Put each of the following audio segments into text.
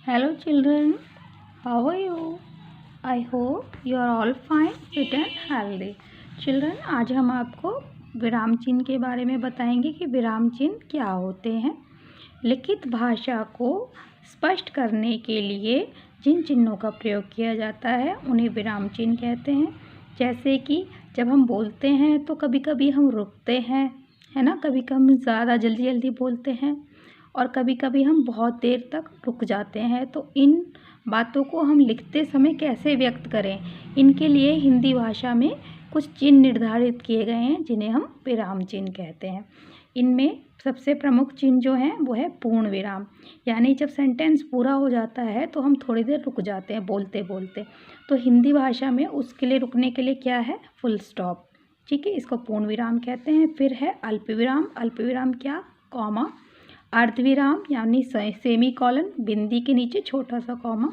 Hello children, how are you? I hope you are all fine, fit and healthy. Children, आज हम आपको विराम चिन्ह के बारे में बताएंगे कि विराम चिन्ह क्या होते हैं। लिखित भाषा को स्पष्ट करने के लिए जिन चिन्हों का प्रयोग किया जाता है उन्हें विराम चिन्ह कहते हैं। जैसे कि जब हम बोलते हैं तो कभी कभी हम रुकते हैं, है ना, कभी कभी हम ज़्यादा जल्दी जल्दी बोलते हैं और कभी कभी हम बहुत देर तक रुक जाते हैं। तो इन बातों को हम लिखते समय कैसे व्यक्त करें, इनके लिए हिंदी भाषा में कुछ चिन्ह निर्धारित किए गए हैं जिन्हें हम विराम चिन्ह कहते हैं। इनमें सबसे प्रमुख चिन्ह जो हैं वो है पूर्ण विराम, यानी जब सेंटेंस पूरा हो जाता है तो हम थोड़ी देर रुक जाते हैं बोलते बोलते। तो हिंदी भाषा में उसके लिए रुकने के लिए क्या है, फुल स्टॉप। ठीक है, इसको पूर्ण विराम कहते हैं। फिर है अल्प विराम। अल्प विराम क्या, कॉमा। अर्धविराम यानी सेमी कॉलन, बिंदी के नीचे छोटा सा कॉमा।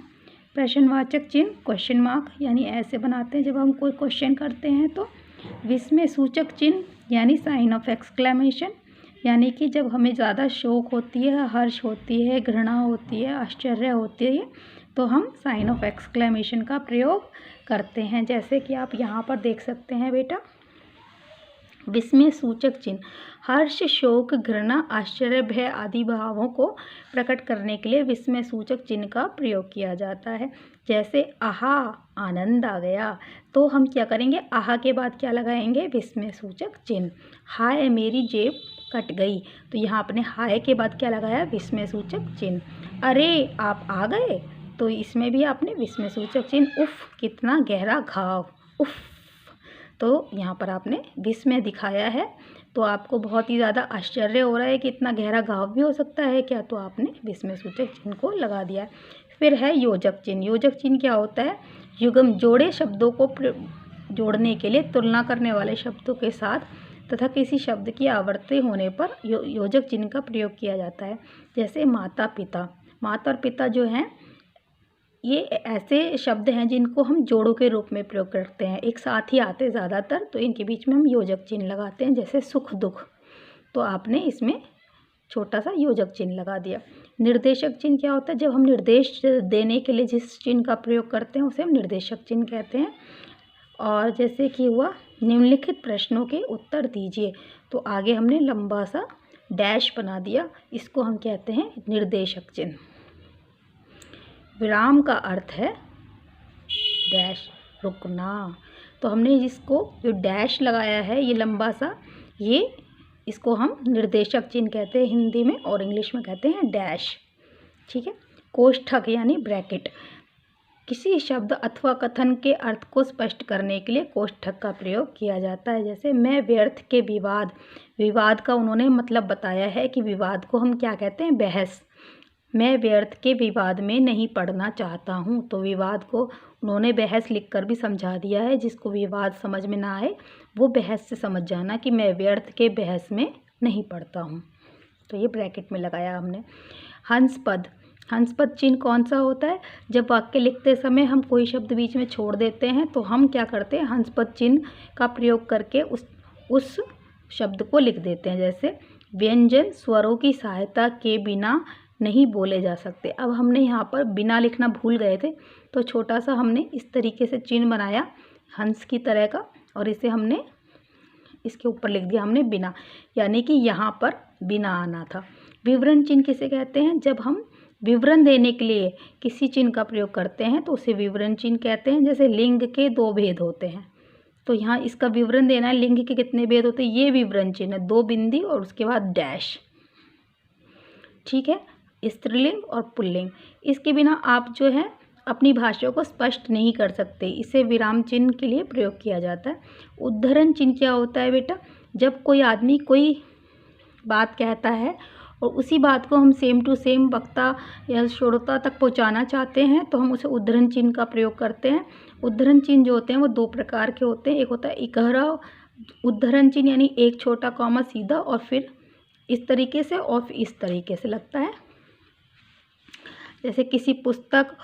प्रश्नवाचक चिन्ह, क्वेश्चन मार्क, यानी ऐसे बनाते हैं जब हम कोई क्वेश्चन करते हैं। तो विस्मय सूचक चिन्ह यानी साइन ऑफ एक्सक्लेमेशन, यानी कि जब हमें ज़्यादा शौक होती है, हर्ष होती है, घृणा होती है, आश्चर्य होती है, तो हम साइन ऑफ एक्सक्लेमेशन का प्रयोग करते हैं। जैसे कि आप यहाँ पर देख सकते हैं बेटा, विस्मय सूचक चिन्ह हर्ष, शोक, घृणा, आश्चर्य, भय आदि भावों को प्रकट करने के लिए विस्मय सूचक चिन्ह का प्रयोग किया जाता है। जैसे आहा, आनंद आ गया, तो हम क्या करेंगे, आहा के बाद क्या लगाएंगे, विस्मय सूचक चिन्ह। हाय मेरी जेब कट गई, तो यहाँ आपने हाय के बाद क्या लगाया, विस्मय सूचक चिन्ह। अरे आप आ गए, तो इसमें भी आपने विस्मय सूचक चिन्ह। उफ कितना गहरा घाव, उफ, तो यहाँ पर आपने विस्मय दिखाया है। तो आपको बहुत ही ज़्यादा आश्चर्य हो रहा है कि इतना गहरा घाव भी हो सकता है क्या, तो आपने विस्मय सूचक चिन्ह को लगा दिया है। फिर है योजक चिन्ह। योजक चिन्ह क्या होता है, युग्म जोड़े शब्दों को जोड़ने के लिए तुलना करने वाले शब्दों के साथ तथा किसी शब्द की आवर्ती होने पर योजक चिन्ह का प्रयोग किया जाता है। जैसे माता पिता। माता और पिता जो हैं ये ऐसे शब्द हैं जिनको हम जोड़ों के रूप में प्रयोग करते हैं, एक साथ ही आते ज़्यादातर, तो इनके बीच में हम योजक चिन्ह लगाते हैं। जैसे सुख दुख, तो आपने इसमें छोटा सा योजक चिन्ह लगा दिया। निर्देशक चिन्ह क्या होता है, जब हम निर्देश देने के लिए जिस चिन्ह का प्रयोग करते हैं उसे हम निर्देशक चिन्ह कहते हैं। और जैसे कि हुआ निम्नलिखित प्रश्नों के उत्तर दीजिए, तो आगे हमने लंबा सा डैश बना दिया, इसको हम कहते हैं निर्देशक चिन्ह। विराम का अर्थ है डैश, रुकना। तो हमने इसको जो डैश लगाया है ये लंबा सा, ये इसको हम निर्देशक चिन्ह कहते हैं हिंदी में, और इंग्लिश में कहते हैं डैश। ठीक है। कोष्ठक यानी ब्रैकेट, किसी शब्द अथवा कथन के अर्थ को स्पष्ट करने के लिए कोष्ठक का प्रयोग किया जाता है। जैसे मैं व्यर्थ के विवाद, विवाद का उन्होंने मतलब बताया है कि विवाद को हम क्या कहते हैं, बहस। मैं व्यर्थ के विवाद में नहीं पढ़ना चाहता हूँ, तो विवाद को उन्होंने बहस लिखकर भी समझा दिया है। जिसको विवाद समझ में ना आए वो बहस से समझ जाना कि मैं व्यर्थ के बहस में नहीं पढ़ता हूँ, तो ये ब्रैकेट में लगाया हमने। हंसपद, हंसपद चिन्ह कौन सा होता है, जब वाक्य लिखते समय हम कोई शब्द बीच में छोड़ देते हैं तो हम क्या करते हैं, हंसपद चिन्ह का प्रयोग करके उस शब्द को लिख देते हैं। जैसे व्यंजन स्वरों की सहायता के बिना नहीं बोले जा सकते। अब हमने यहाँ पर बिना लिखना भूल गए थे, तो छोटा सा हमने इस तरीके से चिन्ह बनाया हंस की तरह का, और इसे हमने इसके ऊपर लिख दिया हमने बिना, यानी कि यहाँ पर बिना आना था। विवरण चिन्ह किसे कहते हैं, जब हम विवरण देने के लिए किसी चिन्ह का प्रयोग करते हैं तो उसे विवरण चिन्ह कहते हैं। जैसे लिंग के 2 भेद होते हैं, तो यहाँ इसका विवरण देना है, लिंग के कितने भेद होते हैं, ये विवरण चिन्ह है, 2 बिंदी और उसके बाद डैश। ठीक है। स्त्रीलिंग और पुल्लिंग, इसके बिना आप जो है अपनी भाषा को स्पष्ट नहीं कर सकते, इसे विराम चिन्ह के लिए प्रयोग किया जाता है। उद्धरण चिन्ह क्या होता है बेटा, जब कोई आदमी कोई बात कहता है और उसी बात को हम सेम टू सेम वक्ता या श्रोता तक पहुंचाना चाहते हैं तो हम उसे उद्धरण चिन्ह का प्रयोग करते हैं। उद्धरण चिन्ह जो होते हैं वो 2 प्रकार के होते हैं, एक होता है इकहरा उद्धरण चिन्ह, यानी एक छोटा कॉमा सीधा और फिर इस तरीके से और फिर इस तरीके से लगता है। जैसे किसी पुस्तक,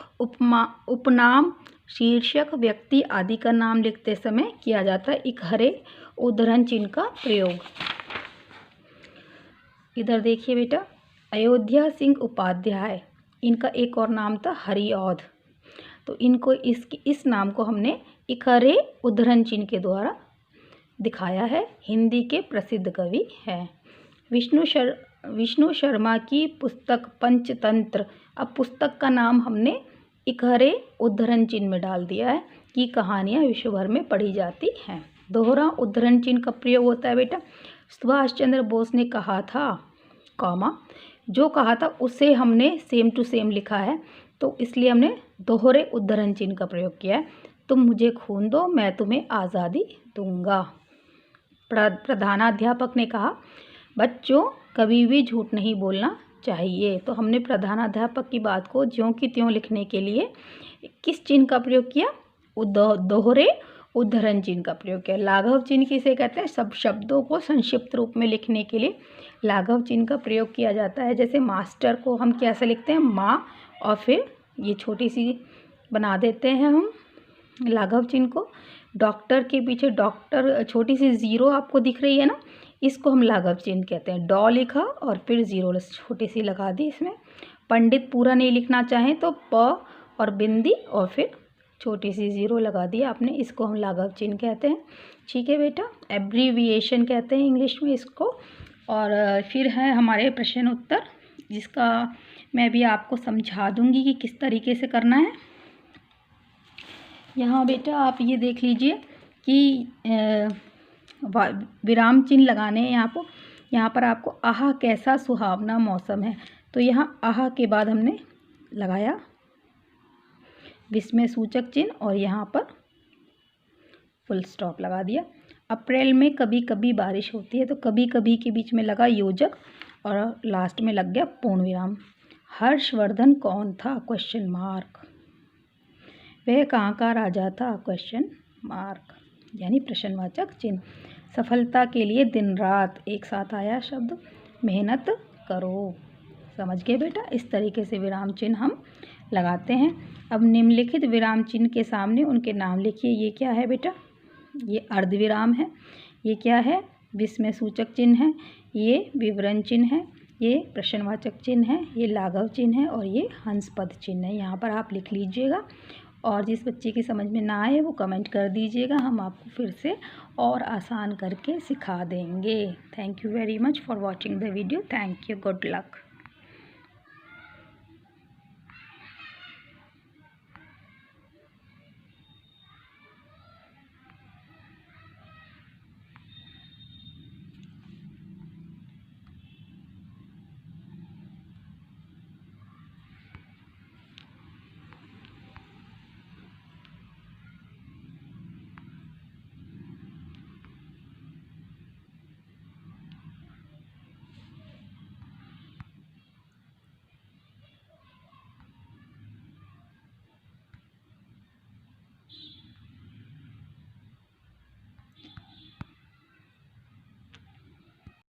उपनाम, शीर्षक, व्यक्ति आदि का नाम लिखते समय किया जाता है इकहरे उद्धरण चिन्ह का प्रयोग। इधर देखिए बेटा, अयोध्या सिंह उपाध्याय, इनका एक और नाम था हरिऔध। तो इनको इस नाम को हमने इकहरे उद्धरण चिन्ह के द्वारा दिखाया है। हिंदी के प्रसिद्ध कवि हैं। विष्णु शर्मा की पुस्तक पंचतंत्र, अब पुस्तक का नाम हमने इकहरे उद्धरण चिन्ह में डाल दिया है कि कहानियाँ विश्व भर में पढ़ी जाती हैं। दोहरा उद्धरण चिन्ह का प्रयोग होता है बेटा, सुभाष चंद्र बोस ने कहा था, कॉमा, जो कहा था उसे हमने सेम टू सेम लिखा है, तो इसलिए हमने दोहरे उद्धरण चिन्ह का प्रयोग किया है। तुम मुझे खून दो, मैं तुम्हें आज़ादी दूंगा। प्रधानाध्यापक ने कहा, बच्चों कभी भी झूठ नहीं बोलना चाहिए। तो हमने प्रधानाध्यापक की बात को ज्यों की त्यों लिखने के लिए किस चिन्ह का प्रयोग किया? दोहरे उद्धरण चिन्ह का प्रयोग किया। लाघव चिन्ह किसे कहते हैं? सब शब्दों को संक्षिप्त रूप में लिखने के लिए लाघव चिन्ह का प्रयोग किया जाता है। जैसे मास्टर को हम कैसे लिखते हैं? माँ, और फिर ये छोटी सी बना देते हैं हम लाघव चिन्ह को। डॉक्टर के पीछे डॉक्टर छोटी सी ज़ीरो आपको दिख रही है ना, इसको हम लाघव चिन्ह कहते हैं। डॉ लिखा और फिर ज़ीरो छोटी सी लगा दी इसमें। पंडित पूरा नहीं लिखना चाहें तो प और बिंदी और फिर छोटी सी ज़ीरो लगा दी आपने, इसको हम लाघव चिन्ह कहते हैं। ठीक है बेटा, एब्रीविएशन कहते हैं इंग्लिश में इसको। और फिर है हमारे प्रश्न उत्तर, जिसका मैं भी आपको समझा दूंगी कि किस तरीके से करना है। यहाँ बेटा आप ये देख लीजिए कि विराम चिन्ह लगाने हैं यहाँ पर आपको आहा कैसा सुहावना मौसम है, तो यहाँ आहा के बाद हमने लगाया विस्मय सूचक चिन्ह और यहाँ पर फुल स्टॉप लगा दिया। अप्रैल में कभी कभी बारिश होती है, तो कभी कभी के बीच में लगा योजक और लास्ट में लग गया पूर्ण विराम। हर्षवर्धन कौन था? Question mark. वह कहाँ का राजा था? क्वेश्चन मार्क, यानी प्रश्नवाचक चिन्ह। सफलता के लिए दिन रात एक साथ आया शब्द, मेहनत करो। समझ गए बेटा? इस तरीके से विराम चिन्ह हम लगाते हैं। अब निम्नलिखित विराम चिन्ह के सामने उनके नाम लिखिए। ये क्या है बेटा? ये अर्धविराम है। ये क्या है? विस्मय सूचक चिन्ह है। ये विवरण चिन्ह है। ये प्रश्नवाचक चिन्ह है। ये लाघव चिन्ह है और ये हंसपद चिन्ह है। यहाँ पर आप लिख लीजिएगा और जिस बच्चे की समझ में ना आए वो कमेंट कर दीजिएगा, हम आपको फिर से और आसान करके सिखा देंगे। Thank you very much for watching the video. Thank you. Good luck.